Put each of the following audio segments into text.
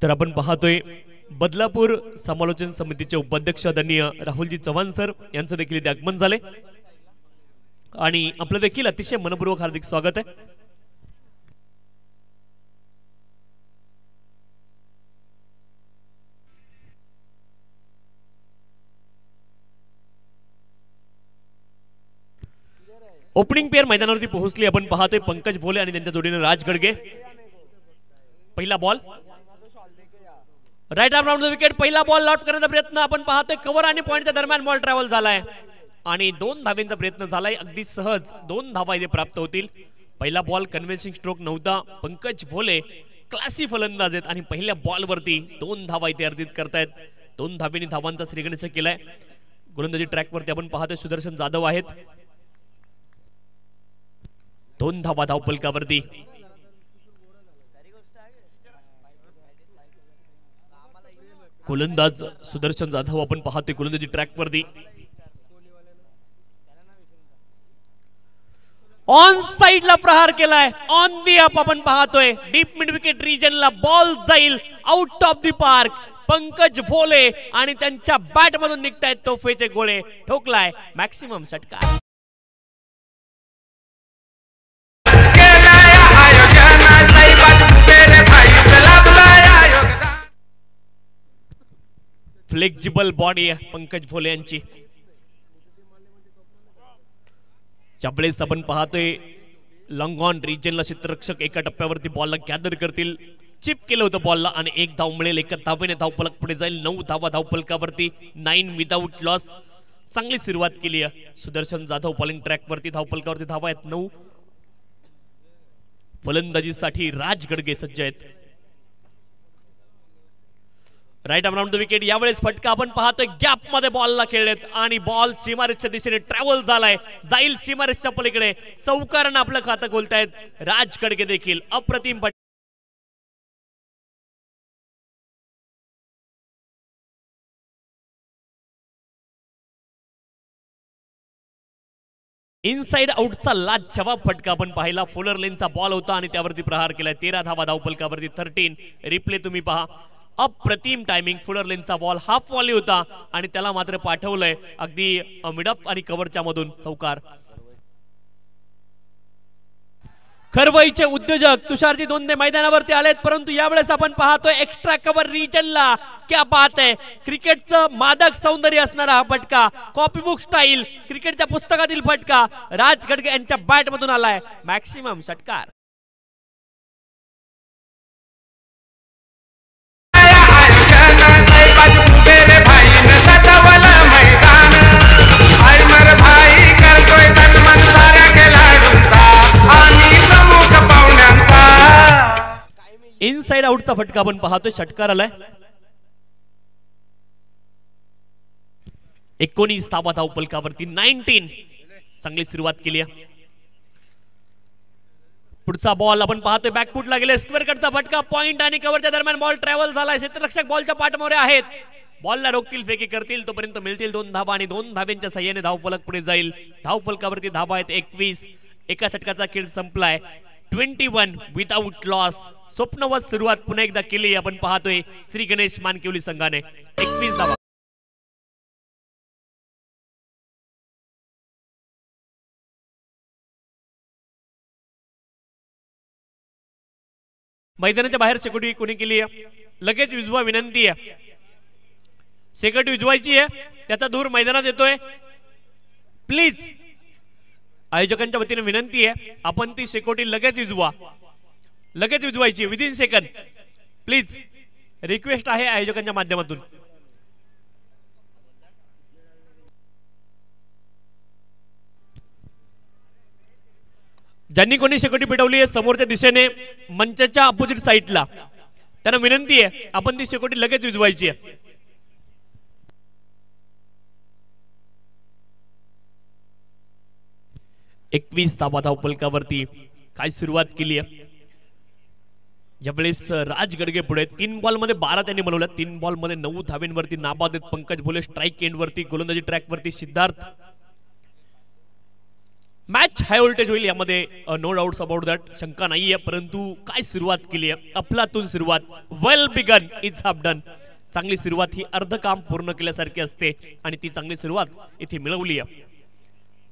तर आपण पाहतोय बदलापूर समालोचन समितीचे उपाध्यक्ष आदरणीय राहुलजी चव्हाण सर यांचं देखील इथे आगमन झाले आणि आपलं देखील अतिशय मनपूर्वक हार्दिक स्वागत आहे। ओपनिंग पेयर मैदानावरती पोहोचली आपण पाहतोय पंकज भोले आणि त्यांच्या जोडीने राज गडगे। पहिला ball right arm round the wicket, पहिला बॉल लॉट करण्याचा प्रयत्न आपण पाहतोय, कव्हर आणि पॉइंटच्या दरम्यान बॉल ट्रॅव्हल झालाय आणि 2 धावांचा प्रयत्न झालाय, अगदी सहज 2 धावा इथे प्राप्त होतील। पहिला बॉल कन्व्हिन्सिंग स्ट्रोक नव्हता, पंकज भोले क्लासी फलंदाज आहेत आणि पहिल्या बॉल वरती 2 धावा इथे अर्जित करतायत। 2 धावांनी धावांचा श्रीगणेश केलाय। गोलंदाजी ट्रॅक वरती आपण पाहतोय सुदर्शन जाधव आहेत, 2 धावा धावफलकावरती। गोलंदाज सुदर्शन जाधव आपण पाहतोय गोलंदाजी ट्रॅक वरती, ऑन साइड ला प्रहार केलाय, ऑन दी अप आपण पाहतोय डीप मिड विकेट रिजनला बॉल जाईल out of the park. Pankaj Bhole आणि त्यांच्या बॅट मधून निघतायत तोफेचे गोळे, ठोकलाय मॅक्सिमम षटकार। फ्लेक्झिबल बॉडी आहे पंकज भोले यांची। ज्यावेळेस आपण पाहतोय लॉंग ऑन रिजनला क्षेत्ररक्षक एका टप्प्यावरती बॉलला गॅदर करतील, चिप केलं होतं बॉलला आणि 1 धाव मिळेल, 1 धावेने धावफलक पुढे जाईल। 9 धावा धावफलकावरती, 9 विदाउट लॉस। चांगली सुरुवात केली आहे सुदर्शन जाधव बॉलिंग ट्रॅक वरती, धावफलकावरती धावा आहेत 9। फलंदाजीसाठी राज गडगे सज्ज आहेत। Right arm round the wicket, यावेळेस फटका आपण पाहतोय गॅप मध्ये बॉलला खेळलेत आणि बॉल सीमारेषच्या दिशेने ट्रॅव्हल झालाय, जाईल सीमारेषच्या पलीकडे। चौकारानं आपलं खातं खोलतायत राज गडगे देखील, अप्रतिम फटका। इनसाइड आउटचा लाजवाब फटका आपण पाहिला, फोलर लेनचा बॉल होता आणि त्यावरती प्रहार केलाय। 13 धावा धावफलकावरती 13। रिप्ले तुम्ही पहा, अप्रतिम टायमिंग, फुलर लेनचा बॉल हाफ वॉली होता आणि त्याला मात्र पाठवलंय अगदी मिडअप आणि कव्हरच्या मधून चौकार। खरवईचे उद्योजक तुषारजी दोंदे मैदानावरती आलेत, परंतु यावेळेस आपण पाहतोय एक्स्ट्रा कव्हर रिजनला क्या बात आहे। क्रिकेटचं मादक सौंदर्य असणारा हा फटका, कॉपीबुक स्टाईल क्रिकेटच्या पुस्तकातील फटका राज गडगे यांच्या बॅट मधून आलाय, मॅक्सिमम षटकार। इनसाइड आउटचा फटका आपण पाहतोय, षटकार आलाय। 19 धावा धावफलकावरती 19। चांगली सुरुवात केली आहे। पुढचा बॉल आपण पाहतोय बॅकफुटला गेले, स्क्वेअर कटचा फटका, पॉइंट आणि कव्हरच्या दरम्यान बॉल ट्रॅव्हल झालाय। क्षेत्ररक्षक बॉलच्या पाठमोरे आहेत, बॉलला रोखतील, फेकी करतील, तोपर्यंत मिळतील 2 धावा आणि 2 धाव्यांच्या साह्याने धावफलक पुढे जाईल। धावफलकावरती धावा आहेत 21। एका षटकाचा खेळ संपलाय, 21 विदाउट लॉस। स्वप्नवत सुरुवात पुन्हा एकदा केली आपण पाहतोय श्री गणेश मानकिवली संघाने, 21 धावा। मैदानाच्या बाहेर शेकोटी कोणी केली आहे, लगेच विजवा विनंती आहे। शेकोटी विजवायची आहे, त्याचा दूर मैदानात येतोय, प्लीज आयोजकांच्या वतीने विनंती आहे आपण ती शेकोटी लगेच विजवा, लगेच विजवायची विदिन सेकंद, प्लीज रिक्वेस्ट आहे आयोजकांच्या माध्यमातून। ज्यांनी कोणी शेकोटी पेटवली आहे समोरच्या दिशेने मंचाच्या अपोजिट साइडला, त्यांना विनंती आहे आपण ती शेकोटी लगेच विजवायची आहे। एकवीस धावा धावफलकावरती काय सुरुवात केली आहे। यावेळेस राज गडगे पुढे 3 बॉल मध्ये 12 त्यांनी बनवल्या, 3 बॉल मध्ये 9 धावेंवरती नाबाद आहेत पंकज भोले। स्ट्राइक एंड वरती गोलंदाजी ट्रॅक वरती सिद्धार्थ मॅच हाय व्होल्टेज होईल यामध्ये नो डाऊट्स अबाउट दॅट, शंका नाहीये. परंतु काय सुरुवात केली आहे, अफलातून सुरुवात. Well begun is half done. चांगली सुरुवात ही अर्ध काम पूर्ण केल्यासारखी असते आणि ती चांगली सुरुवात इथे मिळवली आहे.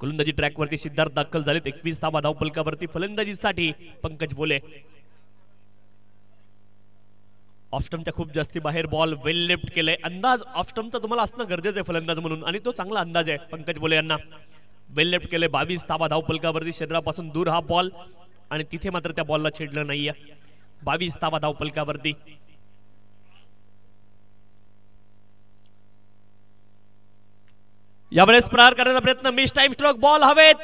गोलंदाजी ट्रॅकवरती सिद्धार्थ दाखल झालेत. 21 धावा धावफलकावरती. फलंदाजीसाठी पंकज बोले. ऑफस्टमच्या खूप जास्ती बाहेर बॉल वेल लेफ्ट केलंय. अंदाज ऑफस्टमचा तुम्हाला असणं गरजेचं आहे फलंदाज म्हणून आणि तो चांगला अंदाज आहे पंकज बोले यांना. वेल लेफ्ट केले. 22 धावा धावफलकावरती. शरीरापासून दूर हा बॉल आणि तिथे मात्र त्या बॉलला छेडलं नाहीये. 22 धावा धावफलकावरती. यावेळेस प्रहार करण्याचा प्रयत्न. Miss time stroke. बॉल हवेत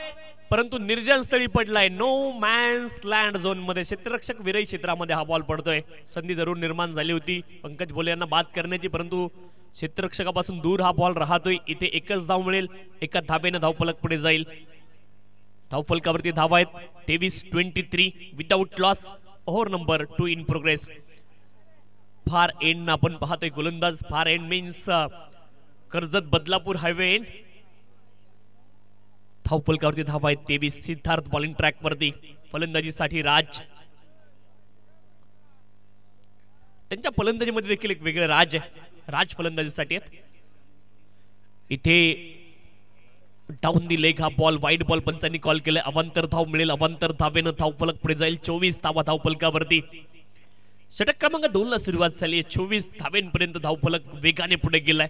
परंतु निर्जन स्थळी पडलाय. नो मॅन्स लँड झोन मध्ये. क्षेत्ररक्षक विरही क्षेत्रामध्ये हा बॉल पडतोय. संधी जरूर निर्माण झाली होती पंकज बोले यांना बाद करण्याची, परंतु क्षेत्ररक्षकापासून दूर हा बॉल राहतोय. इथे एकच धाव मिळेल. एका धावेने धावफलक पुढे जाईल. धावफलकावरती धावा आहेत 23-23 without loss. Over number 2 in progress. Far end आपण पाहतोय गोलंदाज. Far end means Karjat Badlapur highway end. धावफलकावरती धावा आहेत 23. सिद्धार्थ बॉलिंग ट्रॅक वरती. फलंदाजीसाठी राज. त्यांच्या फलंदाजीमध्ये देखील एक वेगळे राज आहे. राज फलंदाजीसाठी आहेत. इथे डाऊन दी लेग हा बॉल वाईड बॉल पंचांनी कॉल केलाय. अवांतर धाव मिळेल. अवांतर धावेनं धावफलक पुढे जाईल. 24 धावा धावफलकावरती. षटक क्रमांक 2 ला सुरुवात झाली. 24 धावेंपर्यंत धावफलक वेगाने पुढे गेलाय.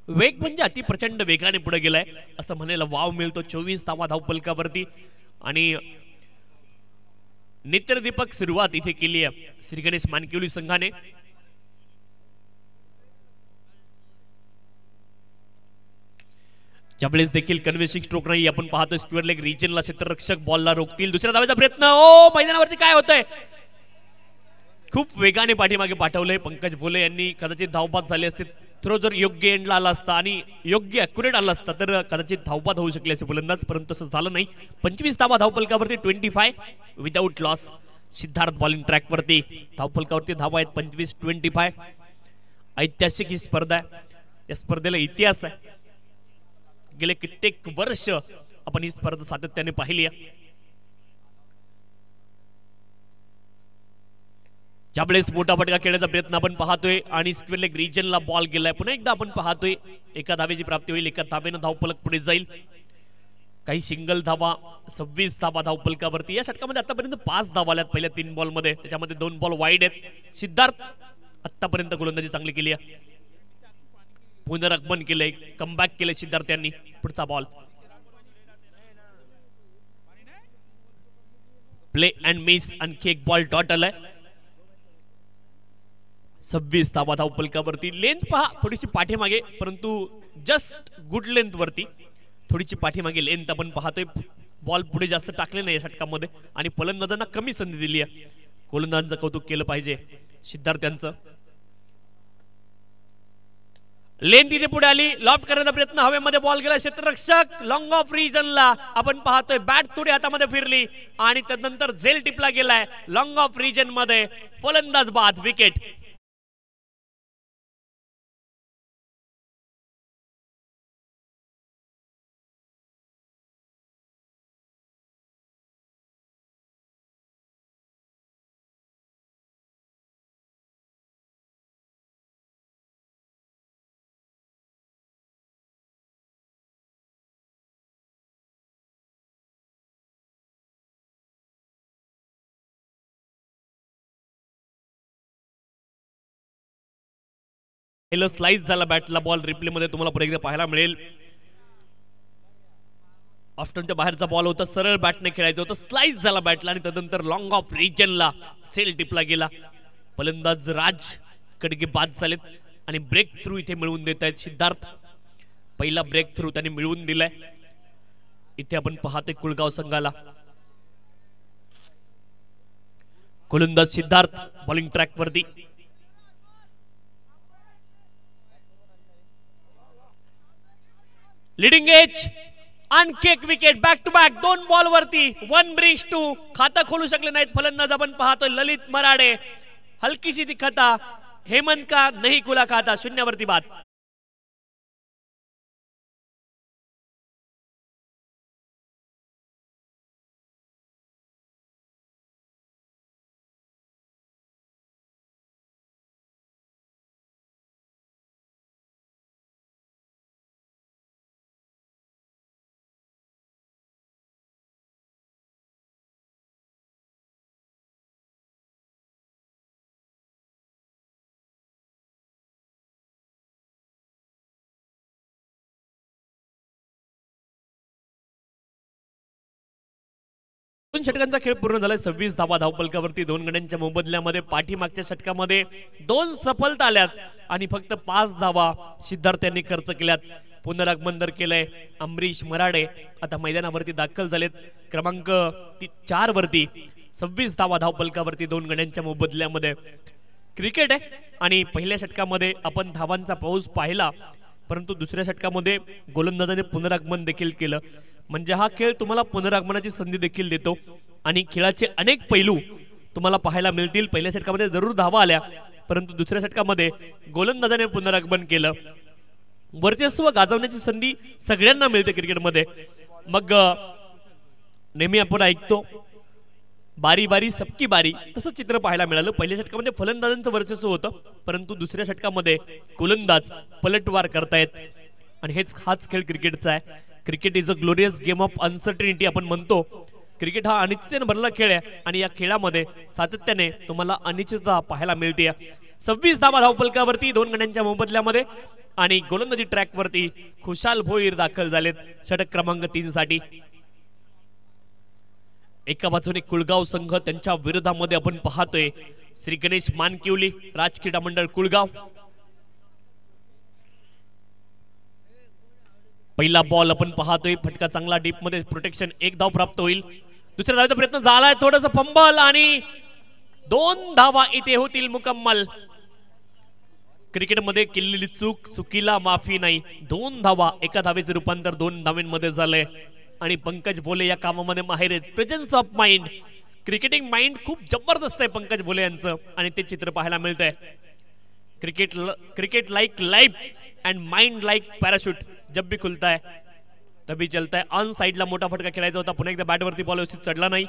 वेग म्हणजे अति प्रचंड वेगाने पुढे गेलाय असं म्हणायला वाव मिळतो. 24 धावा धावफलकावरती आणि नेत्रदीपक सुरुवात इथे केली आहे श्री गणेश मानकिवली संघाने. ज्यावेळेस देखील कन्व्हेन्सिंग स्ट्रोक नाही. आपण पाहतोय स्क्वेअर लेग रिजनला क्षेत्ररक्षक बॉलला रोखतील. दुसऱ्या धावेचा प्रयत्न. ओ मैदानावरती काय होतंय. खूप वेगाने पाठीमागे पाठवलंय पंकज बोले यांनी. कदाचित धावबाद झाले असते. थ्रो जर योग्य एंडला आला असता आणि योग्य अॅक्युरेट आला असता तर कदाचित धावबाद होऊ शकले असे फलंदाज, परंतु तसं झालं नाही. 25 धावा धावफलकावरती. 25 without loss. Siddharth bowling track वरती. धावफलकावरती धावा आहेत 25-25. ऐतिहासिक ही स्पर्धा आहे. या स्पर्धेला इतिहास आहे. गेले कित्येक वर्ष आपण ही स्पर्धा सातत्याने पाहिली आहे. ज्यावेळेस मोठा फटका खेळण्याचा प्रयत्न आपण पाहतोय आणि स्क्वेअर लेग रिजनला बॉल गेलाय. पुन्हा एकदा आपण पाहतोय एका धावेची प्राप्ती होईल. एका धावेनं धावफलक पुढे जाईल. काही सिंगल धावा. 26 धावा धावफलकावरती. या षटकामध्ये आतापर्यंत 5 धावा आल्यात पहिल्या 3 बॉल मध्ये. त्याच्यामध्ये 2 बॉल वाईड आहेत. सिद्धार्थ आतापर्यंत गोलंदाजी चांगली केली आहे. पुनरागमन केलंय. कमबॅक केलंय सिद्धार्थ यांनी. पुढचा बॉल. Play and miss. आणखी एक बॉल डॉट आलाय. 26 धावा धावफलकावरती. लेंथ पहा थोडीशी पाठीमागे, परंतु जस्ट गुड लेंथ वरती. थोडीशी पाठीमागे लेंथ आपण पाहतोय. बॉल पुढे जास्त टाकले नाही या षटकामध्ये आणि फलंदाजांना कमी संधी दिली आहे. गोलंदाजांचं कौतुक केलं पाहिजे सिद्धार्थ यांचं. लेंथ इथे पुढे आली. लॉफ्ट करण्याचा प्रयत्न. हवेमध्ये बॉल गेला. क्षेत्ररक्षक लॉंग ऑफ रिजनला आपण पाहतोय. बॅट थोडी हातामध्ये फिरली आणि त्यानंतर झेल टिपला गेलाय लॉंग ऑफ रिजन मध्ये. फलंदाज बाद. विकेट. स्लाइस झाला बॅटला बॉल. रिप्ले मध्ये तुम्हाला पुढे एकदा पाहायला मिळेल. ऑफ्टनच्या बाहेरचा बॉल होता. सरळ बॅटने खेळायचं होतं. स्लाइस झाला बॅटला आणि त्यानंतर लॉंग ऑफ रिजनला सेल टिपला गेला. फलंदाज राज कडगे बाद झालेत आणि ब्रेक थ्रू इथे मिळवून देत आहेत सिद्धार्थ. पहिला ब्रेक थ्रू त्यांनी मिळवून दिलाय. इथे आपण पाहतोय कुळगाव संघाला. गोलंदाज सिद्धार्थ बॉलिंग ट्रॅक वरती. Leading edge. आणखी एक wicket. Back to back 2 ball वरती. 1 ब्रिंग्स 2. खाता खोलू शकले नाहीत फलंदाज. आपण पाहतोय ललित मराडे. हलकीशी ती खाता. हेमंत का नाही खुला खाता. 0 वरती बाद. षटकांचा खेळ पूर्ण झालाय. 26 धावा धावफलकावरती 2 गड्यांच्या मोबदल्यामध्ये. पाठीमागच्या षटकामध्ये 2 सफलता आल्यात आणि फक्त 5 धावा सिद्धार्थ यांनी खर्च केल्यात. पुनरागमन केलंय अमरीश मराडे, आता मैदानावरती दाखल झालेत. क्रमांक 4 वरती 26 धावा धावफलकावरती 2 गड्यांच्या मोबदल्यामध्ये. क्रिकेट आहे आणि पहिल्या षटकामध्ये आपण धावांचा पाऊस पाहिला, परंतु दुसऱ्या षटकामध्ये गोलंदाजाने पुनरागमन देखील केलं. म्हणजे हा खेळ तुम्हाला पुनरागमनाची संधी देखील देतो आणि खेळाचे अनेक पैलू तुम्हाला पाहायला मिळतील. पहिल्या षटकामध्ये जरूर धावा आल्या, परंतु दुसऱ्या षटकामध्ये गोलंदाजाने पुनरागमन केलं. वर्चस्व गाजवण्याची संधी सगळ्यांना मिळते क्रिकेटमध्ये. मग नेहमी आपण ऐकतो बारी बारी सबकी बारी, तसं चित्र पाहायला मिळालं. पहिल्या षटकामध्ये फलंदाजांचं वर्चस्व होतं, परंतु दुसऱ्या षटकामध्ये गोलंदाज पलटवार करतायत आणि हाच खेळ क्रिकेटचा आहे. Cricket is a glorious game of uncertainty आपण म्हणतो. क्रिकेट हा अनिश्चिततेने भरलेला खेळ आहे आणि या खेळामध्ये सातत्याने तुम्हाला अनिश्चितता पाहायला मिळते. 26 धावा धावफलकावरती 2 गड्यांच्या मोबदल्यामध्ये आणि गोलंदाजी ट्रॅक वरती खुशाल भोईर दाखल झालेत षटक क्रमांक 3 साठी. एका बाजूने कुळगाव संघ, त्यांच्या विरोधामध्ये आपण पाहतोय श्री गणेश मानकिवली, राजक्रीडा मंडळ कुळगाव. पहिला बॉल आपण पाहतोय, फटका चांगला डीप मध्ये, प्रोटेक्शन, 1 धाव प्राप्त होईल. दुसऱ्या धावेचा प्रयत्न झालाय, थोडस फंबल आणि 2 धावा इथे होतील मुकम्मल. क्रिकेटमध्ये केलेली चुकीला माफी नाही. 2 धावा, एका धावेचे रूपांतर 2 धावांमध्ये झालंय आणि पंकज भोले या कामामध्ये माहिर आहेत. Presence of mind, cricketing mind खूप जबरदस्त आहे पंकज भोले यांचं आणि ते चित्र पाहायला मिळतंय. Cricket like life end mind like parachute, जब भी खुलता है तभी चलता है. ऑन साइडला मोठा फटका खेळायचा होता, पुन्हा एकदा बॅटवरती बॉल व्यवस्थित चढला नाही.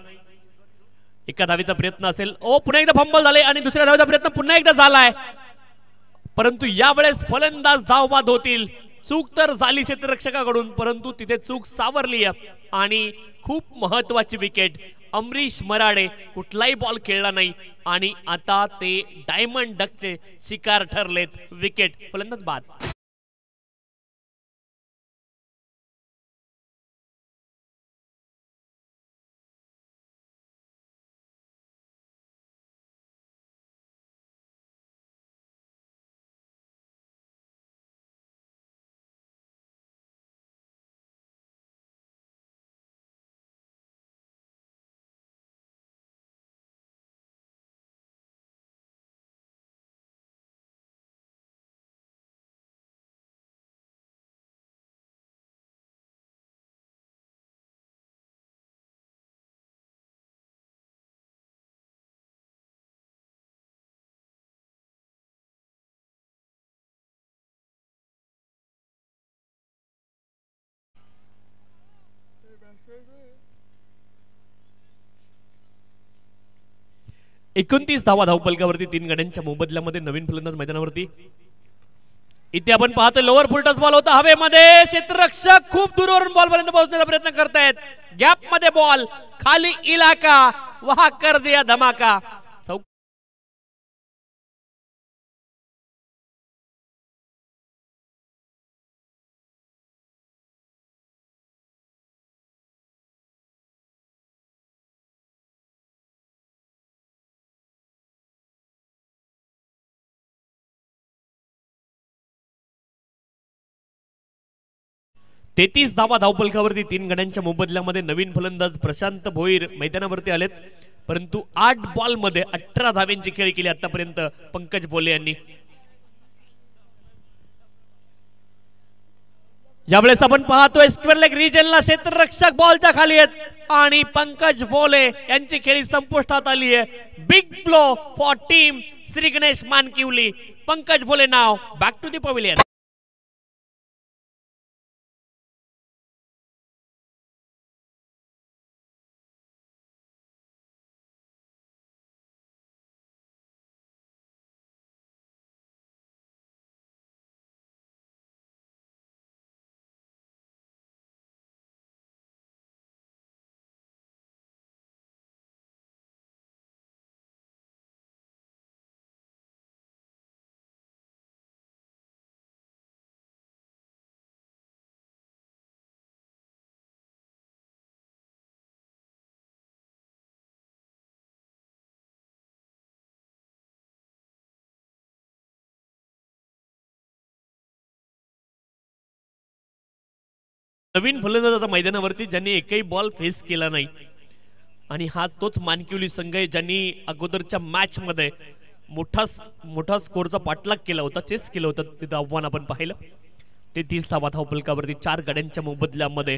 एका धावेचा प्रयत्न असेल, पुन्हा एकदा फंबल झाले आणि दुसऱ्या धावेचा प्रयत्न पुन्हा एकदा झालाय, परंतु यावेळेस फलंदाज धावबाद होतील. चूक तर झाली क्षेत्ररक्षकाकडून, परंतु तिथे चूक सावरली आणि खूप महत्वाची विकेट. अमरीश मराडे कुठलाही बॉल खेळला नाही आणि आता ते डायमंड डकचे शिकार ठरलेत. विकेट, फलंदाज बाद. एकोणतीस धावा धावफलकावरती 3 गड्यांच्या मोबदल्यामध्ये. नवीन फलंदाज मैदानावरती. इथे आपण पाहतो लोअर फुलटॉस बॉल होता हवेमध्ये. क्षेत्ररक्षक खूप दूरवरून बॉल पर्यंत पोहोचण्याचा प्रयत्न करतायत. गॅप मध्ये बॉल, खाली इलाका, वहा कर दिया धमाका. तेहतीस धावा धावफलकावरती 3 गड्यांच्या मोबदल्यामध्ये. नवीन फलंदाज प्रशांत भोईर मैदानावरती आलेत, परंतु 8 बॉल मध्ये 18 धाव्यांची खेळी केली आतापर्यंत पंकज भोले यांनी. यावेळेस आपण पाहतोय स्क्वेअर लेग रिजनला क्षेत्ररक्षक बॉलच्या खाली आहेत आणि पंकज भोले यांची खेळी संपुष्टात आली आहे. Big blow for team Shri Ganesh Mankivali. Pankaj Bhole नाव बॅक टू द पवेलियन. नवीन फलंदाज आता मैदानावरती ज्यांनी एकही बॉल फेस केला नाही आणि हा तोच मानकिवली संघ आहे ज्यांनी अगोदरच्या मॅच मध्ये मोठा स्कोरचा पाठलाग केला होता, चेस केलं होतं. तिथं आव्हान आपण पाहिलं. 33 धावा धावफलकावरती 4 गड्यांच्या मोबदल्यामध्ये.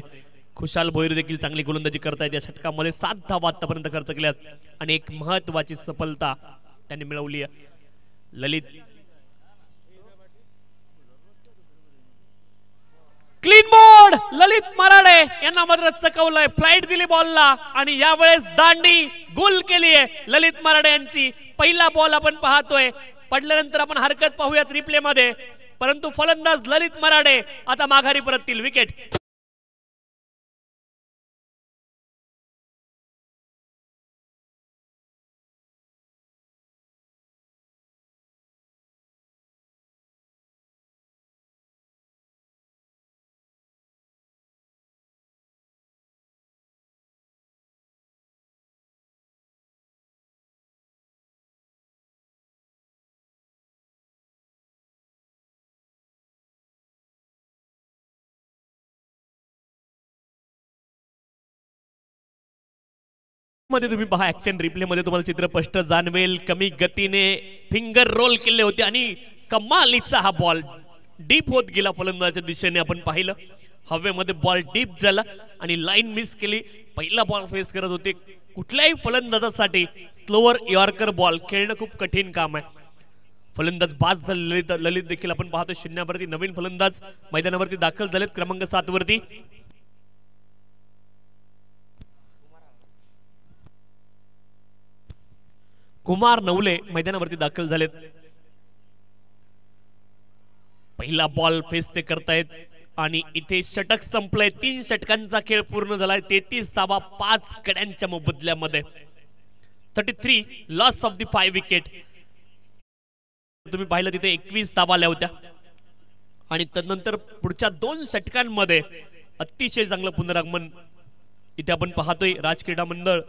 खुशाल भोईर देखील चांगली गोलंदाजी करतायत. या षटकामध्ये 7 धावा आतापर्यंत खर्च केल्यात आणि एक महत्वाची सफलता त्यांनी मिळवली आहे. ललित क्लीन बोर्ड, ललित मराडे यांना मात्र चकवलंय. फ्लाइट दिली बॉलला आणि यावेळेस दांडी गोल केली आहे ललित मराडे यांची. पहिला बॉल आपण पाहतोय, पडल्यानंतर आपण हरकत पाहूयात रिप्ले मध्ये, परंतु फलंदाज ललित मराडे आता माघारी परततील. विकेट. मध्ये तुम्ही पहा, ऍक्शन रिप्ले मध्ये तुम्हाला चित्र स्पष्ट जाणवेल. कमी गतीने फिंगर रोल केले होते आणि कमालीचा हा बॉल डीप होत गेला फलंदाजाच्या दिशेने. आपण पाहिलं हवेमध्ये बॉल डीप झाला आणि लाईन मिस केली. पहिला बॉल फेस करत होते. कुठल्याही फलंदाजासाठी स्लोअर यॉर्कर बॉल खेळणं खूप कठीण काम आहे. फलंदाज बाद झाले. ललित देखील आपण पाहतो शून्यावरती. नवीन फलंदाज मैदानावरती दाखल झालेत क्रमांक 7 वरती. कुमार नवले मैदानावरती दाखल झालेत. पहिला बॉल फेस ते करतायत आणि इथे षटक संपलंय. 3 षटकांचा खेळ पूर्ण झालाय. 33 धावा 5 गड्यांच्या मोबदल्यामध्ये. 33 लॉस ऑफ द 5 विकेट. तुम्ही पाहिलं तिथे 21 धावा आल्या होत्या आणि त्यानंतर पुढच्या 2 षटकांमध्ये अतिशय चांगलं पुनरागमन इथे आपण पाहतोय. राज क्रीडा मंडळ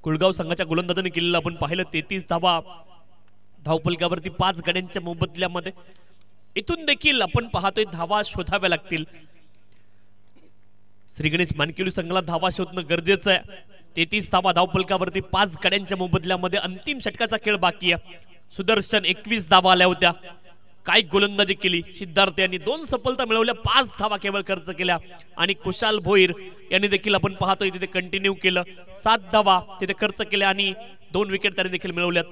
कुळगाव संघाच्या गोलंदाजाने केलेलं आपण पाहिलं. 33 धावा धावफलकावरती 5 गड्यांच्या मोबदल्यामध्ये. इथून देखील आपण पाहतोय धावा शोधाव्या लागतील. श्री गणेश मानकिवली संघाला धावा शोधणं गरजेचं आहे. 33 धावा धावफलकावरती 5 गड्यांच्या मोबदल्यामध्ये. अंतिम षटकाचा खेळ बाकी आहे. सुदर्शन 21 धावा आल्या होत्या. काय गोलंदाजी केली. सिद्धार्थ यांनी 2 सफलता मिळवल्या. 5 धावा केवळ खर्च केल्या आणि खुशाल भोईर यांनी देखील आपण पाहतोय तिथे कंटिन्यू केलं. 7 धावा तिथे खर्च केल्या आणि 2 विकेट त्यांनी देखील मिळवल्यात.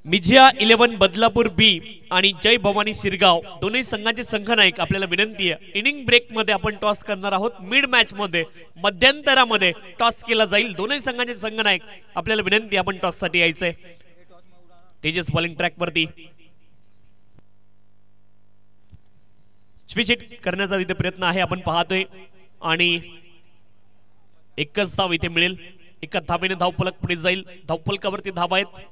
मिझिया 11 बदलापूर बी आणि जय भवानी सिरगाव दोन्ही संघांचे संघनायक आपल्याला विनंती आहे. इनिंग ब्रेक मध्ये आपण टॉस करणार आहोत. मिड मॅच मध्ये मध्यंतरामध्ये टॉस केला जाईल. दोन्ही संघांचे संघनायक आपल्याला विनंती आपण टॉस साठी यायचंय. तेजस बॉलिंग ट्रॅक वरती स्विच हिट करण्याचा इथे प्रयत्न आहे आपण पाहतोय आणि एकच धाव इथे मिळेल. एका धावेने धावफलक पुढे जाईल. धावफलकावरती धावा आहेत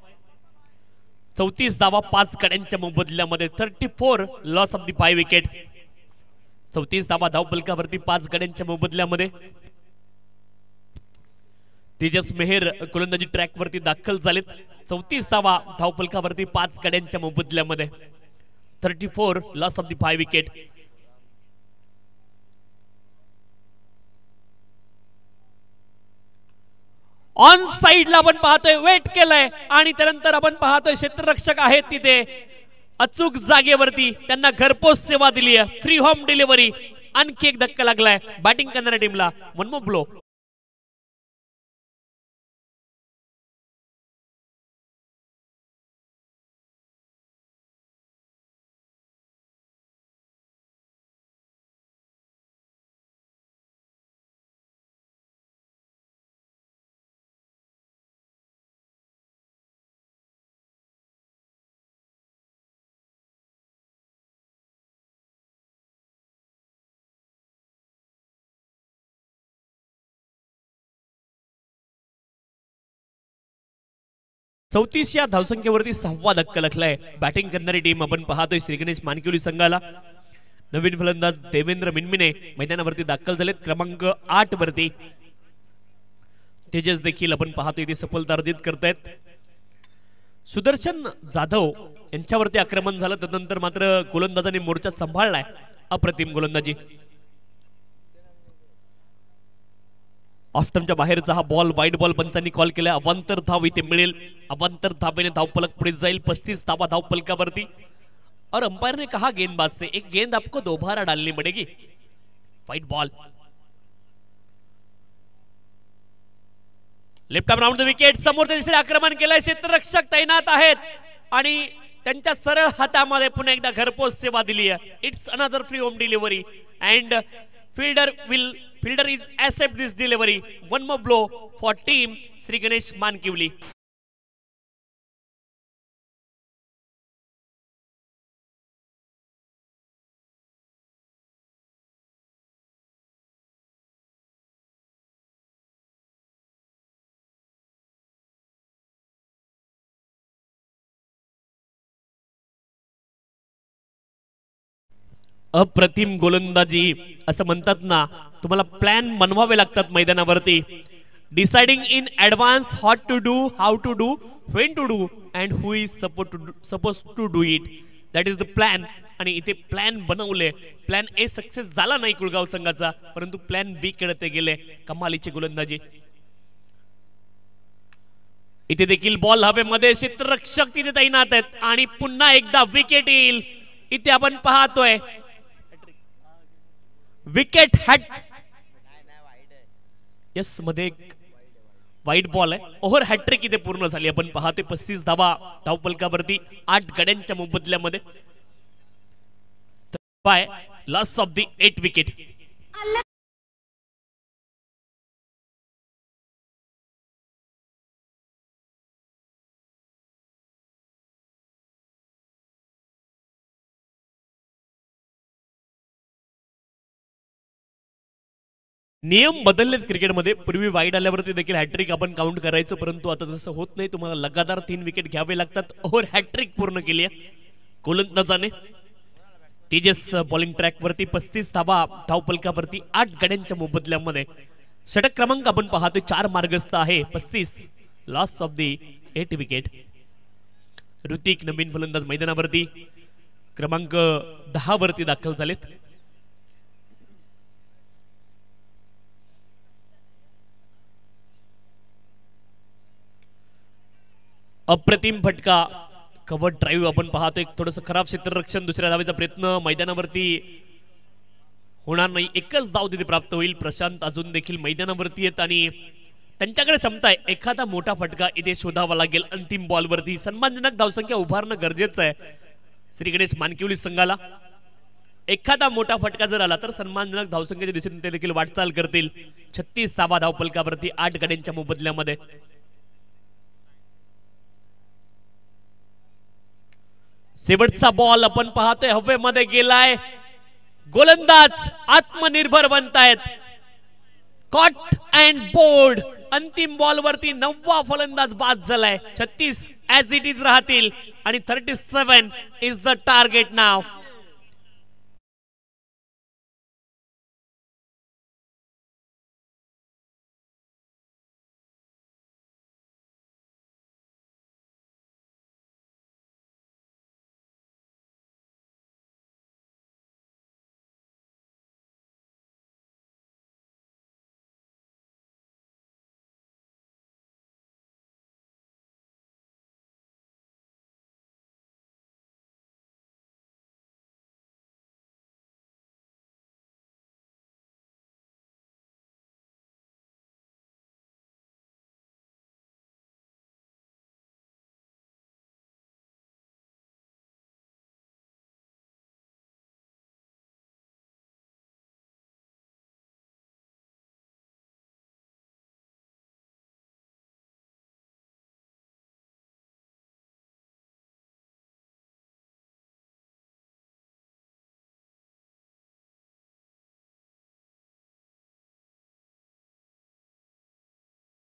34 धावा 5 गड्यांच्या मोबदल्यामध्ये. 34 लॉस ऑफ द 5 विकेट. 34 धावा धावफलकावरती 5 गड्यांच्या मोबदल्यामध्ये. तेजस मेहर गोलंदाजी ट्रॅक वरती दाखल झालेत. 34 धावा धावफलकावरती 5 गड्यांच्या मोबदल्यामध्ये. 34 loss of the 5 wicket. On साइडला आपण पाहतोय वेट केलंय आणि त्यानंतर आपण पाहतोय क्षेत्ररक्षक आहेत तिथे अचूक जागेवरती. त्यांना घरपोच सेवा दिली आहे. Free home delivery. आणखी एक धक्का लागलाय बॅटिंग करणाऱ्या टीमला. One more blow. या धावसंख्येवरती 6वा धक्का लागलाय. बॅटिंग करणारी टीम आपण पाहतोय श्री गणेश मानकिवली संघाला. नवीन फलंदाज देवेंद्र मिनमिने मैदानावरती दाखल झालेत क्रमांक 8 वरती. तेजस देखील आपण पाहतो इथे सफलता अर्जित करतायत. सुदर्शन जाधव यांच्यावरती आक्रमण झालं, त्यानंतर मात्र गोलंदाजांनी मोर्चा सांभाळलाय. अप्रतिम गोलंदाजी. ऑफ्टमच्या बाहेरचा हा बॉल वाईड बॉल पंचांनी कॉल केला. अवांतर धाव इथे मिळेल. अवांतर धावेने धावफलक पुढे जाईल. 35 धावा धावफलकावरती. और अंपायर ने कहा गेंदबाज से एक गेंद आपको दोबारा डालनी पड़ेगी. Wide ball. Left arm round the wicket. समोर दिसले आक्रमण केलंय. क्षेत्ररक्षक तैनात आहेत आणि त्यांच्या सरळ हातामध्ये पुन्हा एकदा घरपोच सेवा दिली आहे. It's another free home delivery and fielder is accept this delivery. One more blow for team Sri Ganesh Mankivli. अप्रतिम गोलंदाजी असं म्हणतात ना, तुम्हाला प्लॅन बनवावे लागतात मैदानावरती. Deciding in advance what to do, how to do, when to do and who is suppose to do it. That is the plan. आणि इथे प्लॅन बनवले. प्लॅन ए सक्सेस झाला नाही कुळगाव संघाचा, परंतु प्लॅन बी कडे ते गेले. कमालीची गोलंदाजी. इथे देखील बॉल हवेमध्ये. क्षेत्ररक्षक तिथे तैनात आहेत आणि पुन्हा एकदा विकेट येईल. इथे आपण पाहतोय विकेट हॅट. यस मध्ये एक वाईट बॉल आहे. ओव्हर हॅट्रिक इथे पूर्ण झाली. आपण पाहतोय 35 धावा धावफलकावरती 8 गड्यांच्या मोबदल्यामध्ये. By loss of the 8 wicket. नियम बदललेत क्रिकेटमध्ये. पूर्वी वाईड आल्यावरती देखील हॅट्रिक आपण काउंट करायचं, परंतु आता तसं होत नाही. तुम्हाला लगातार 3 विकेट घ्यावे लागतात. ओव्हर हॅट्रिक पूर्ण केली आहे गोलंदाजाने. तेजस बॉलिंग ट्रॅक वरती 35 धावा धावफलकावरती 8 गड्यांच्या मोबदल्यामध्ये. षटक क्रमांक आपण पाहतोय 4 मार्गस्थ आहे. 35 loss of the 8 wicket. Hrithik नवीन फलंदाज मैदानावरती क्रमांक 10 वरती दाखल झालेत. अप्रतिम फटका. कव्हर ड्राईव्ह आपण पाहतोय. थोडंसं खराब क्षेत्ररक्षण. दुसऱ्या धावेचा प्रयत्न मैदानावरती होणार नाही. एकच धाव तिथे प्राप्त होईल. प्रशांत अजून देखील मैदानावरती आहेत आणि त्यांच्याकडे क्षमता आहे. एखादा मोठा फटका इथे शोधावा लागेल अंतिम बॉलवरती. सन्मानजनक धावसंख्या उभारणं गरजेचं आहे श्री गणेश मानकिवली संघाला. एखादा मोठा फटका जर आला तर सन्मानजनक धावसंख्येच्या दिशेने ते देखील वाटचाल करतील. 36 धावा धावफलकावरती 8 गड्यांच्या मोबदल्यामध्ये. शेवटचा बॉल आपण पाहतोय हवेमध्ये गेलाय. गोलंदाज आत्मनिर्भर बनतायत. Caught and bowled. अंतिम बॉल वरती 9वा फलंदाज बाद झालाय. 36 ऍज इट इज राहतील आणि 37 इज द टार्गेट नाव.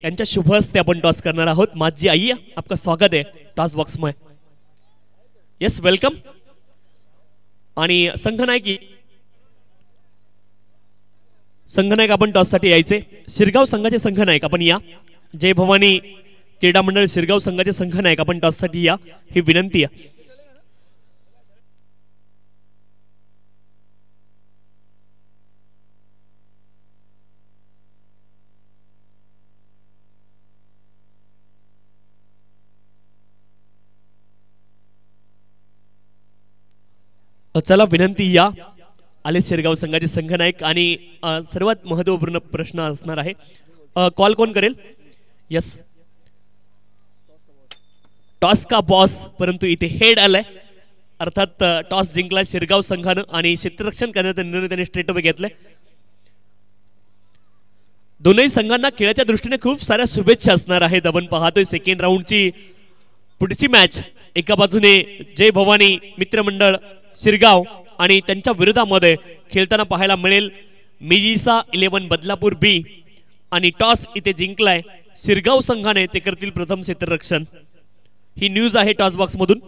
यांच्या शुभ हस्ते आपण टॉस करणार आहोत. माझी आई आपका स्वागत है टॉस बॉक्स में. Yes welcome. आणि संघ नायकी संघनायक आपण टॉससाठी यायचे. शिरगाव संघाचे संघनायक आपण या. जय भवानी क्रीडा मंडळ शिरगाव संघाचे संघनायक आपण टॉससाठी या, ही विनंती आहे. चला विनंती या. आले शिरगाव संघाचे संघनायक आणि सर्वात महत्वपूर्ण प्रश्न असणार आहे, कॉल कोण करेल? यस, टॉस का बॉस, परंतु इथे हेड आलाय. अर्थात टॉस जिंकला शिरगाव संघानं आणि क्षेत्ररक्षण करण्याचा निर्णय त्यांनी स्ट्रेट अवे घेतलाय. दोनही संघांना खेळाच्या दृष्टीने खूप साऱ्या शुभेच्छा असणार आहेत. आपण पाहतोय सेकंड राऊंडची पुढची मॅच. एका बाजूने जय भवानी मित्रमंडळ शिरगाव आणि त्यांच्या विरोधामध्ये खेळताना पाहायला मिळेल मिजिसा 11 बदलापूर बी. आणि टॉस इथे जिंकलाय शिरगाव संघाने, ते करतील प्रथम क्षेत्ररक्षण. ही न्यूज आहे टॉस बॉक्स मधून.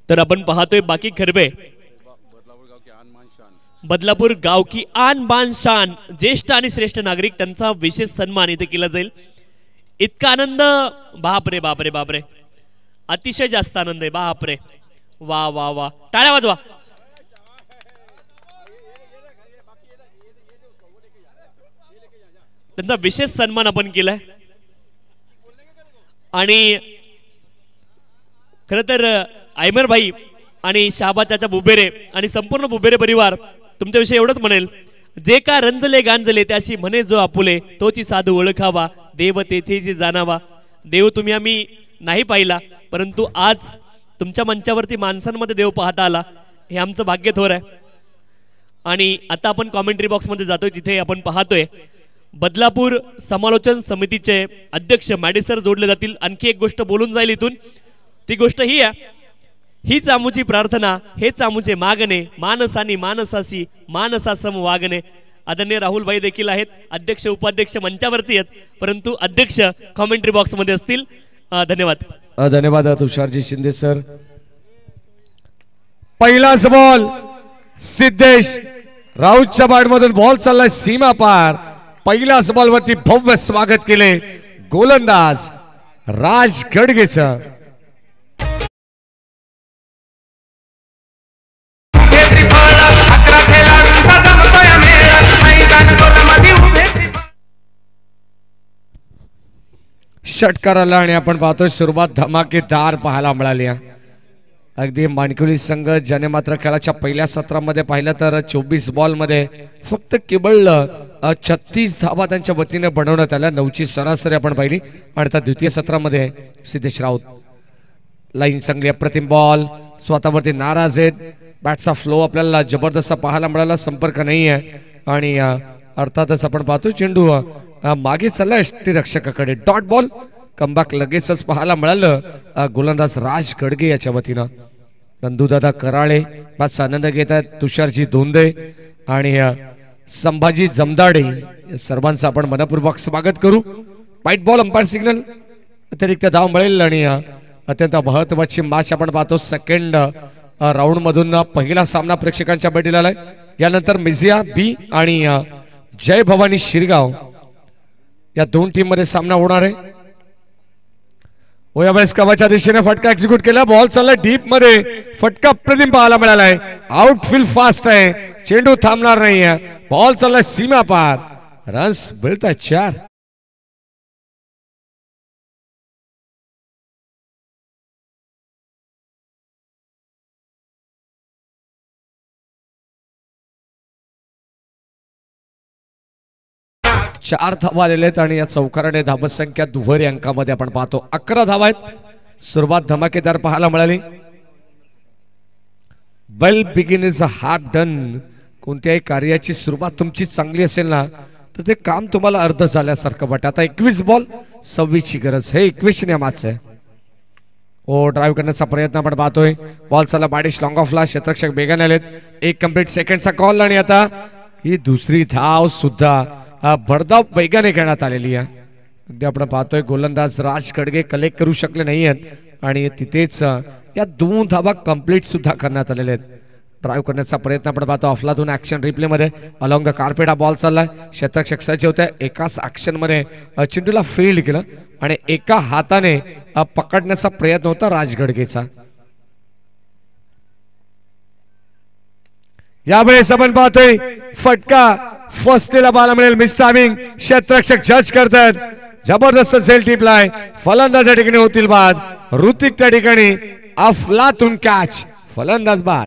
तर आपण पाहतोय बाकी खरबे, बदलापूर गाव की आन बान शान, ज्येष्ठ आणि श्रेष्ठ नागरिक, त्यांचा विशेष सन्मान इथे केला जाईल. इतका आनंद, बापरे बापरे बापरे, अतिशय जास्त आनंद आहे. बापरे, वा वा वा, टाळ्या वाजवा. त्यांचा विशेष सन्मान आपण केलाय. आणि खर तर आयमर भाई आणि शाहबाज चाचा बुबेरे आणि संपूर्ण बुबेरे परिवार तुमच्याविषयी एवढंच म्हणेल, जे का रंजले गांजले त्याशी म्हणे जो आपुले, तोची साधू ओळखावा, देव तेथेची जाणावा. देव तुम्ही आम्ही नाही पाहिला, परंतु आज तुमच्या मंचावरती माणसांमध्ये देव पाहता आला, हे आमचं भाग्य थोर आहे. आणि आता आपण कॉमेंट्री बॉक्स मध्ये जातोय, तिथे आपण पाहतोय बदलापूर समालोचन समितीचे अध्यक्ष मॅडिसर जोडले जातील. आणखी एक गोष्ट बोलून जाईल इथून, ती गोष्ट ही आहे, हीच आमुची प्रार्थना, हेच आमुचे मागणे, मानसानी मानसाशी मानसा सम वागणे. आदरणीय राहुल भाई देखील आहेत, अध्यक्ष उपाध्यक्ष मंचावरती आहेत, परंतु अध्यक्ष कॉमेंट्री बॉक्स मध्ये असतील. धन्यवाद. धन्यवाद तुषारजी शिंदे सर. पहिलाच बॉल सिद्धेश राऊतच्या बॅटमधून बॉल चाललाय सीमा पार. पहिल्याच बॉलवरती भव्य स्वागत केले गोलंदाज राज गडगेचं. षटकाराला आणि आपण पाहतोय सुरुवात धमाकेदार पाहायला मिळाली. अगदी मानकुली संघ ज्याने मात्र खेळाच्या पहिल्या सत्रामध्ये पाहिलं तर 24 बॉल मध्ये फक्त केवळ 36 धावा त्यांच्या वतीने बनवण्यात आल्या. 9ची सरासरी आपण पाहिली. आणि त्या द्वितीय सत्रामध्ये सिद्धेश राऊत लाईन चांगली अप्रतिम बॉल, स्वतःवरती नाराज आहेत. बॅटचा फ्लो आपल्याला जबरदस्त पाहायला मिळाला, संपर्क नाही आहे. आणि अर्थातच आपण पाहतो चेंडू मागे चालला यष्टीरक्षकाकडे. डॉट बॉल, कमबॅक लगेचच पाहायला मिळालं गोलंदाज राज गडगे याच्या वतीनं. नंदूदादा कराळे मॅचचा आनंद घेत आहेत. तुषारजी धोंदे आणि संभाजी जमदाडे सर्वांचं आपण मनपूर्वक स्वागत करू. व्हाईट बॉल, अंपायर सिग्नल, अतिरिक्त धाव मिळेल. आणि अत्यंत महत्वाची मॅच आपण पाहतो. सेकंड राऊंड मधून पहिला सामना प्रेक्षकांच्या भेटीला आलाय. यानंतर मिझिया बी आणि जय भवानी शिरगाव या दोन टीम मध्ये सामना होणार आहे. ओयावेळेस कवाच्या दिशेने फटका एक्झिक्यूट केला. बॉल चाललाय डीप मध्ये, फटका प्रतिम पाहायला मिळालाय. आउटफील्ड फास्ट आहे, चेंडू थांबणार नाहीये. बॉल चाललाय सीमा पार, रन्स मिळतात 4. चार धावा आलेले आहेत आणि या चौकाराने धावत संख्या दुहेरी अंकामध्ये आपण पाहतो 11 धावा आहेत. सुरुवात धमाकेदार पाहायला मिळाली. Well begin is a half done. कोणत्याही कार्याची सुरुवात तुमची चांगली असेल ना तर ते काम तुम्हाला अर्ध झाल्यासारखं वाटतं. आता 21 बॉल 26 ची गरज. हे 21 नियमाचं आहे. ओ ड्राईव्ह करण्याचा प्रयत्न आपण पाहतोय. बॉल चला बाडिश लॉंग ऑफला. क्षेत्ररक्षक बेगाने आलेत. एक कंप्लीट सेकंडचा कॉल आणि आता ही दुसरी धाव सुद्धा भरधाव वेगाने घेण्यात आलेली आहे. अगदी आपण पाहतोय गोलंदाज राज खडगे कलेक्ट करू शकले नाही आहेत आणि तिथेच या 2 धावा कंप्लीट सुद्धा करण्यात आलेल्या आहेत. ड्राईव्ह करण्याचा प्रयत्न आपण पाहतो ऑफलातून ऍक्शन रिप्ले मध्ये अलॉंग द कार्पेट हा बॉल चाललाय. क्षेत्ररक्षक सज्ज होते. एकाच ऍक्शन मध्ये चेंडूला फील्ड केलं आणि एका हाताने पकडण्याचा प्रयत्न होता राज गडगेचा. यावेळेस आपण पाहतोय फटका फसलेला बाला मिळेल. मिस टायमिंग क्षेत्ररक्षक जज करतात. जबरदस्त झेल टिपलाय. फलंदाज त्या ठिकाणी होतील बाद. ऋतिक त्या ठिकाणी अफलातून कॅच. फलंदाज बाद.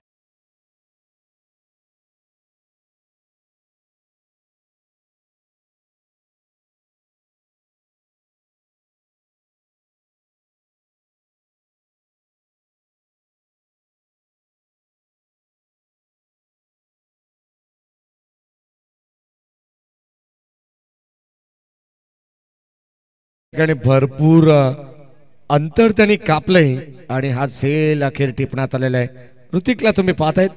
भरपूर अंतर त्यांनी कापलंय आणि हा झेल अखेर टिपण्यात आलेला आहे. ऋतिकला तुम्ही पाहतायत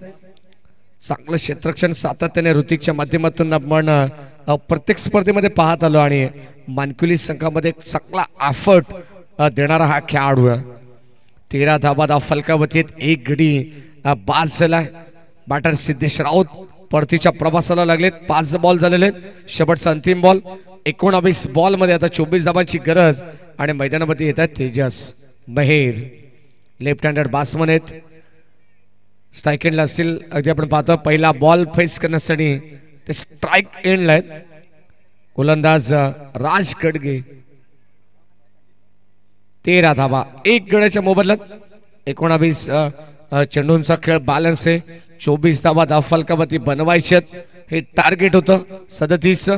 चांगलं क्षेत्ररक्षण सातत्याने ऋतिकच्या माध्यमातून आपण प्रत्येक स्पर्धेमध्ये पाहत आलो आणि मानकुली संघामध्ये चांगला एफर्ट देणारा हा खेळाडू आहे. 13 धावा फलकावतीत 1 गडी बाद झालाय. बॅटर सिद्धेश राऊत परतीच्या प्रवासाला लागलेत. 5 बॉल झालेले. शेवटचा अंतिम बॉल. 19 बॉल मध्ये आता 24 धावांची गरज आणि मैदानामध्ये येतात तेजस महेर. लेफ्ट हँडेड बॅट्समन आहेत. स्ट्राईक एंडला असतील. अगदी आपण पाहतो पहिला बॉल फेस करण्यासाठी ते स्ट्राईक एंडला आहेत. गोलंदाज राज खडगे. 13 धावा 1 गड्याच्या मोबदल्यात. 19 चेंडूंचा खेळ बॅलन्स आहे. 24 धावा फलकावती बनवायच्यात हे टार्गेट होतं. 37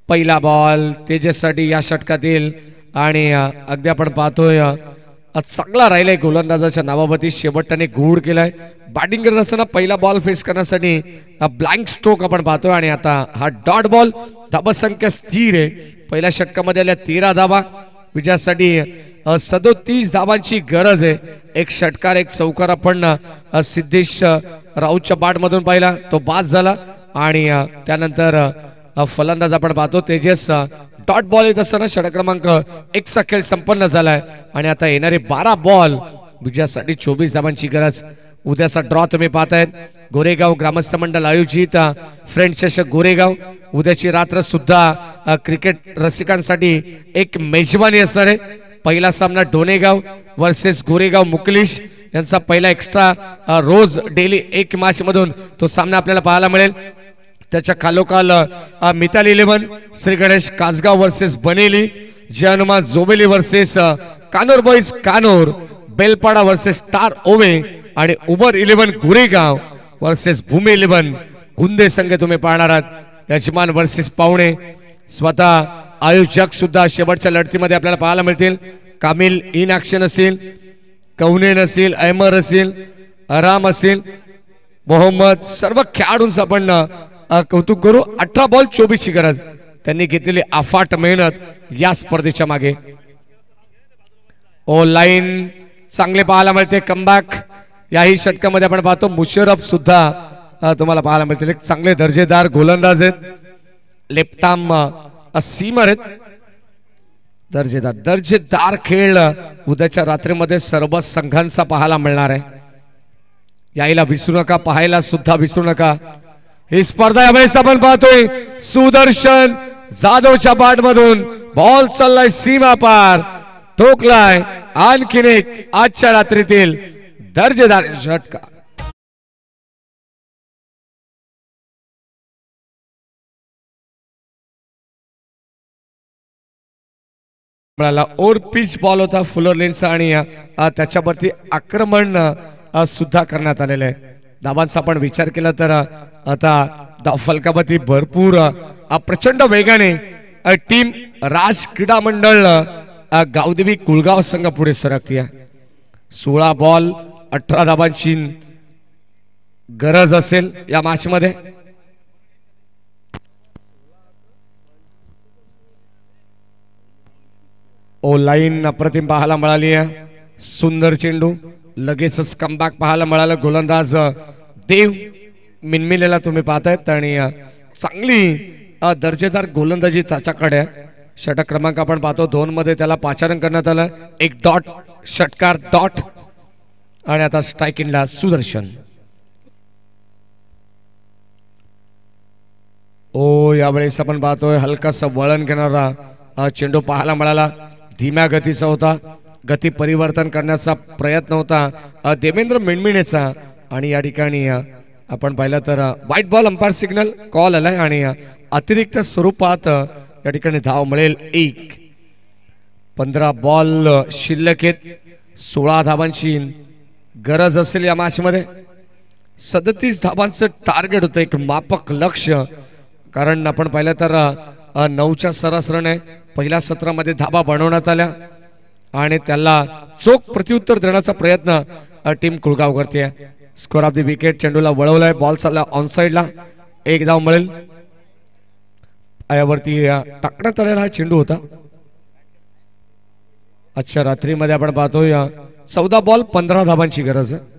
पहिला बॉल तेजससाठी या षटकातील आणि अगदी आपण पाहतोय चांगला राहिलाय गोलंदाजाच्या नावावरती. शेवटने गुड केलाय. बॅटिंग करत असताना पहिला बॉल फेस करण्यासाठी ब्लँक स्ट्रोक आपण पाहतोय आणि आता हा डॉट बॉल. धावसंख्या स्थिर आहे. पहिल्या षटकामध्ये आल्या 13 धावा. विजयासाठी 37 धावांची गरज आहे. एक षटकार 1 चौकार आपण सिद्धेश राऊतच्या बॅट मधून पाहिला तो बाद झाला आणि त्यानंतर फलंदाज आपण पाहतो तेजस डॉट बॉल येत असताना षटक क्रमांक 1 चा खेळ संपन्न झालाय आणि आता येणारे 12 बॉल विजयासाठी 24 धावांची गरज. उद्याचा ड्रॉ तुम्ही पाहतायत. गोरेगाव ग्रामस्थ मंडळ आयोजित फ्रेंड चषक गोरेगाव. उद्याची रात्र सुद्धा क्रिकेट रसिकांसाठी एक मेजबानी असणार आहे. पहिला सामना डोनेगाव वर्सेस गोरेगाव मुकलिश यांचा पहिला एक्स्ट्रा रोज डेली 1 मॅच मधून तो सामना आपल्याला पाहायला मिळेल. त्याच्या खालोखाल Mitali 11 Shri Ganesh Kasgaon versus Baneli. Jaynuma Jobeli versus Kanor boys Kanor. Belpada versus star ओवे आणि उबर 11 गुरेगाव वर्सेस भूमी 11 गुंदे संघ तुम्ही पाहणार आहात. यजमान वर्सेस पाहुणे. स्वतः आयोजक सुद्धा शेवटच्या लढतीमध्ये आपल्याला पाहायला मिळतील. कामिल इन ऍक्शन असेल, कौनेन असेल, अहमर असेल, आराम असेल, मोहम्मद. सर्व खेळाडूंचं आपण कौतुक करू. 18 बॉल 24 ची गरज. त्यांनी घेतलेली अफाट मेहनत या स्पर्धेच्या मागे. ओ लाईन चांगले पाहायला मिळते. कमबॅक याही षटकामध्ये आपण पाहतो. मुशरफ सुद्धा तुम्हाला पाहायला मिळतील. एक चांगले दर्जेदार गोलंदाज आहेत. लेफ्ट आर्म सीमर आहेत. दर्जेदार खेळ उद्याच्या रात्रीमध्ये सर्व संघांचा पाहायला मिळणार आहे. यायला विसरू नका. पाहायला सुद्धा विसरू नका. ही स्पर्धा यावेळेस आपण पाहतोय सुदर्शन जाधवच्या बॅट मधून बॉल चाललाय सीमा पार. ठोकलाय आणखीन एक आजच्या रात्रीतील दर्जेदार षटकार. ओर पिच बॉल होता फुलर लेनचा आणि त्याच्यावरती आक्रमण सुद्धा करण्यात आलेलं आहे. धावांचा आपण विचार केला तर आता धाव फलकावरती भरपूर प्रचंड वेगाने टीम राज क्रीडा मंडळ गावदेवी कुळगाव संघ पुढे सरकते. 16 बॉल 18 धाबांची गरज असेल या मॅच मध्ये. ओ लाईन अप्रतिम पाहायला मिळाली आहे. सुंदर चेंडू लगेचच कमबॅक पाहायला मिळालं. गोलंदाज देव मिनमिलेला तुम्ही पाहतायत आणि चांगली दर्जेदार गोलंदाजी त्याच्याकडे. षटक क्रमांक आपण पाहतो 2 मध्ये त्याला पाचारण करण्यात आलं. एक डॉट षटकार डॉट आणि आता स्ट्राइक इनला सुदर्शन. ओ यावेळेस आपण पाहतोय हलकासा वळण घेणारा चेंडू पाहायला मिळाला. धीम्या गतीचा होता. गती परिवर्तन करण्याचा प्रयत्न होता देवेंद्र मिणमिणेचा आणि या ठिकाणी आपण पाहिलं तर white ball umpire signal call आलाय आणि अतिरिक्त स्वरूपात या ठिकाणी धाव मिळेल. 1 15 बॉल शिल्लक आहेत. 16 धावांची गरज असेल या मॅच मध्ये. 37 धावांचं टार्गेट होतं एक मापक लक्ष. कारण आपण पाहिलं तर 9च्या सरासरीने पहिल्या सत्रामध्ये धाबा बनवण्यात आल्या आणि त्याला चोख प्रत्युत्तर देण्याचा प्रयत्न टीम कुळगाव करते. स्कोर ऑफ द विकेट चेंडूला वळवलाय. बॉल चालला ऑन साइडला. 1 धाव मिळेल. यावरती टाकण्यात आलेला हा चेंडू होता. अच्छा रात्रीमध्ये आपण पाहतोय 14 बॉल 15 धावांची गरज आहे.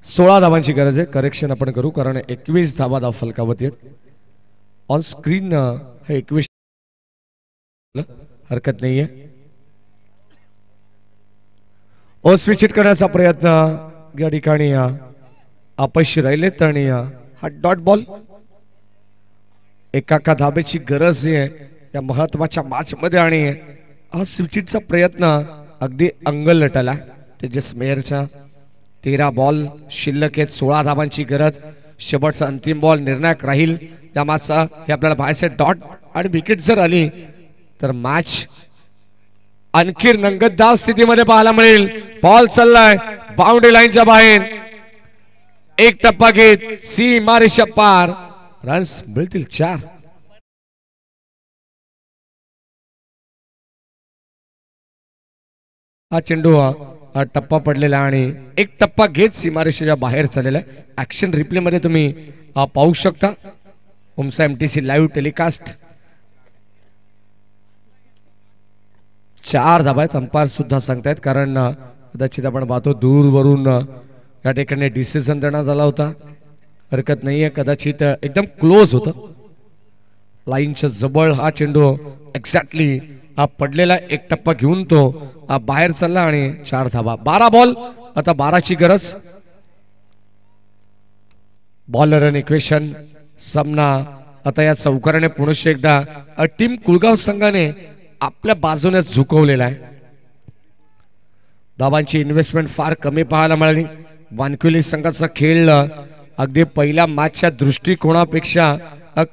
सोळा धावांची गरज आहे. करेक्शन आपण करू कारण 21 धावा धाव फलकावरती आहेत. ऑन स्क्रीन हे 21 हरकत नाहीये. ओ स्विच हिट करण्याचा प्रयत्न या ठिकाणी अपयशी राहिलेत आणि हा डॉट बॉल. एका धाब्याची गरज आहे या महत्वाच्या मॅच मध्ये आणि हा स्विच हिटचा प्रयत्न अगदी अंगल लटला. तेजस मेयरच्या 13 बॉल शिल्लक आहेत. 16 धावांची गरज. शेवटचा अंतिम बॉल निर्णायक राहील या मॅचचा हे आपल्याला पाहायचं. डॉट आणि विकेट जर आली तर मॅच आणखी रंगतदार स्थितीमध्ये पाहायला मिळेल. बॉल चाललाय बाउंड्री लाईनच्या बाहेर. 1 टप्पा घेत सीमारेषा पार. रन्स मिळतील 4. हा चेंडू टप्पा पडलेला आणि 1 टप्पा घेत सीमारेषेच्या बाहेर चाललेला. ऍक्शन रिप्ले मध्ये तुम्ही पाहू शकता. उमसा MTC लाईव्ह टेलिकास्ट. 4 धाबा आहेत. अंपायर सुद्धा सांगतायत कारण कदाचित आपण पाहतो दूरवरून या ठिकाणी डिसिजन देण्यात आला होता. हरकत नाहीये. कदाचित एकदम क्लोज होतं. लाईनच्या जवळ हा चेंडू एक्झॅक्टली पडलेला. 1 टप्पा घेऊन तो बाहेर चालला आणि 4 धाबा. 12 बॉल आता 12ची गरज. बॉल रन इक्वेशन सामना आता या चौकाराने पुनश्च एकदा टीम कुळगाव संघाने आपल्या बाजूने झुकवलेला आहे. धावांची इन्व्हेस्टमेंट फार कमी पाहायला मिळाली. वानकुली संघाचा खेळ अगदी पहिल्या मॅचच्या दृष्टिकोनापेक्षा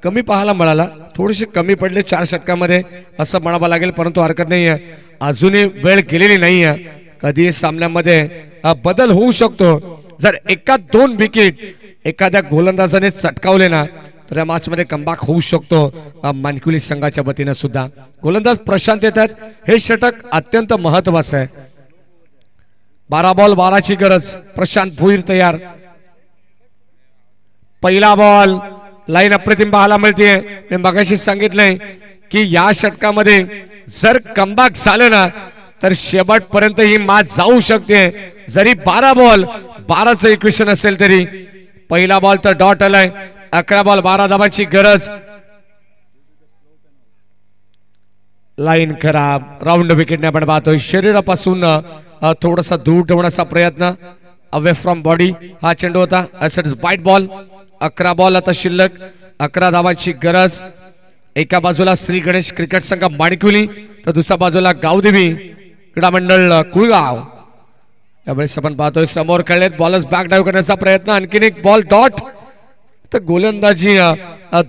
कमी पाहायला मिळाला. थोडेसे कमी पडले 4 षटकामध्ये असं म्हणावं लागेल. परंतु हरकत नाहीये. अजूनही वेळ गेलेली नाहीये. कधी सामन्यामध्ये बदल होऊ शकतो. जर 1-2 विकेट एखाद्या गोलंदाजाने चटकावले ना तर या मॅच मध्ये कमबॅक होऊ शकतो मानकुली संघाच्या वतीने सुद्धा. गोलंदाज प्रशांत येतात. हे षटक अत्यंत महत्वाचं आहे. 12 बॉल 12ची गरज. प्रशांत भुईर तयार. पहिला बॉल. लाईन अप्रतिम पाहायला मिळते. मी मगाशी सांगितलंय की या षटकामध्ये जर कमबॅक झालं ना तर शेवटपर्यंत ही मॅच जाऊ शकते. जरी 12 बॉल 12चं इक्वेशन असेल तरी. पहिला बॉल तर डॉट आलाय. 11 बॉल 12 धावांची गरज. लाईन खराब. राऊंड विकेटने आपण पाहतोय. शरीरापासून थोडासा दूर ठेवण्याचा प्रयत्न. अवे फ्रॉम बॉडी हा चेंडू होता. White ball. 11 बॉल आता शिल्लक. 11 धावांची गरज. एका बाजूला श्री गणेश क्रिकेट संघ माणिकुली तर दुसऱ्या बाजूला गावदेवी क्रीडा मंडळ कुळगाव. यावेळेस आपण पाहतोय समोर खेळलेत. बॉलर्स बॅक डाईव्ह करण्याचा प्रयत्न. आणखीन एक बॉल डॉट. तर गोलंदाजी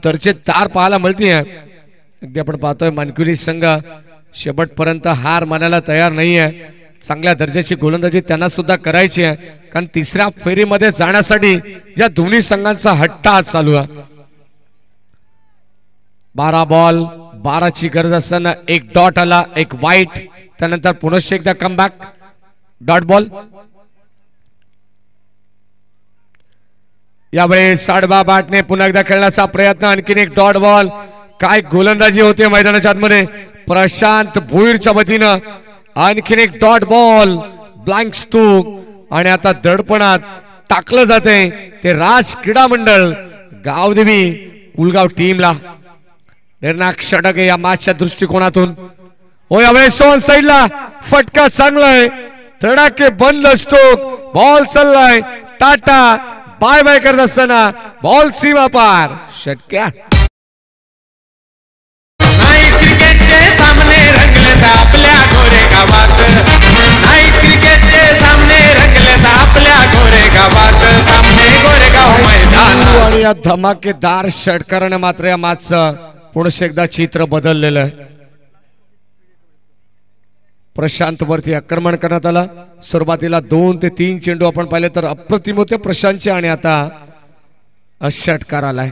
दर्जेदार पाहायला मिळते. अगदी आपण पाहतोय मानकुली संघ शेवटपर्यंत हार मानायला तयार नाहीये. चांगल्या दर्जाची गोलंदाजी त्यांना सुद्धा करायची आहे, कारण तिसऱ्या फेरीमध्ये जाण्यासाठी या दोन्ही संघांचा हट्टा आज चालू आहे. 12 बॉल 12 ची गरज असताना एक डॉट आला, एक वाईट, त्यानंतर पुनश्च एकदा कमबॅक डॉट बॉल. यावेळेस साडबा बॅटने पुन्हा एकदा खेळण्याचा प्रयत्न, आणखीन एक डॉट बॉल. काय गोलंदाजी होते मैदानाच्या आतमध्ये प्रशांत भोईरच्या वतीनं. आणखीन एक डॉट बॉल, ब्लँक स्टूक, आणि आता दडपणात टाकलं जाते ते राज क्रीडा मंडळ गावदेवी कुलगाव टीमला. निर्णायक षटक आहे या मॅचच्या दृष्टिकोनातून. हो यावेळेस ऑन साइडला फटका चांगला आहे, तडाके बंद स्टोक, बॉल चाललाय टाटा बाय बाय करत असताना बॉल सीमा पार. षटक्या नाही क्रिकेटचे सामने रंगले तर आपल्या गोरेगावात, नाही क्रिकेटचे सामने रंगले तर आपल्या गोरेगावात, सामने गोरेगाव मैदान. आणि या धमाकेदार षटकाराने मात्र या मॅचचं पुन्हा एकदा चित्र बदललेलं आहे. प्रशांत वरती आक्रमण करण्यात आला. सुरुवातीला 2 ते 3 चेंडू आपण पाहिले तर अप्रतिम होते प्रशांतचे, आणि आता षटकार आलाय.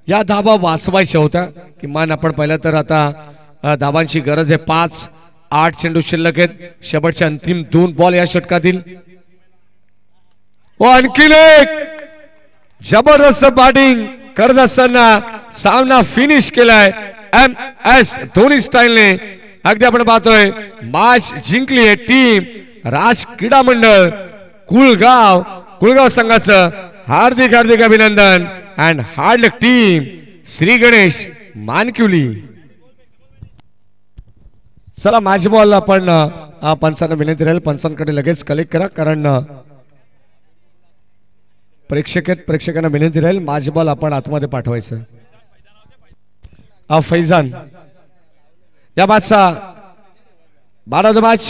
या धाबा वाचवायच्या होत्या, किमान आपण पाहिलं तर आता धाबांची गरज आहे. 5-8 चेंडू शिल्लक आहेत. शेवटचे अंतिम 2 बॉल या षटकातील. व आणखीन एक जबरदस्त बॅटिंग करत असताना सामना फिनिश केलाय MS धोनी स्टाईलने. अगदी आपण पाहतोय मॅच जिंकली आहे टीम राज क्रीडा मंडळ कुलगाव संघाचं. हार्दिक हार्दिक अभिनंदन and hard luck team Shri Ganesh Mankivali. चला मॅच बॉल आपण पंचांना विनंती राहील, पंचांकडे लगेच कलेक्ट करा, कारण प्रेक्षकांना विनंती राहील मॅच बॉल आपण आतमध्ये पाठवायचं. फैजान या मॅचचा 12 मॅच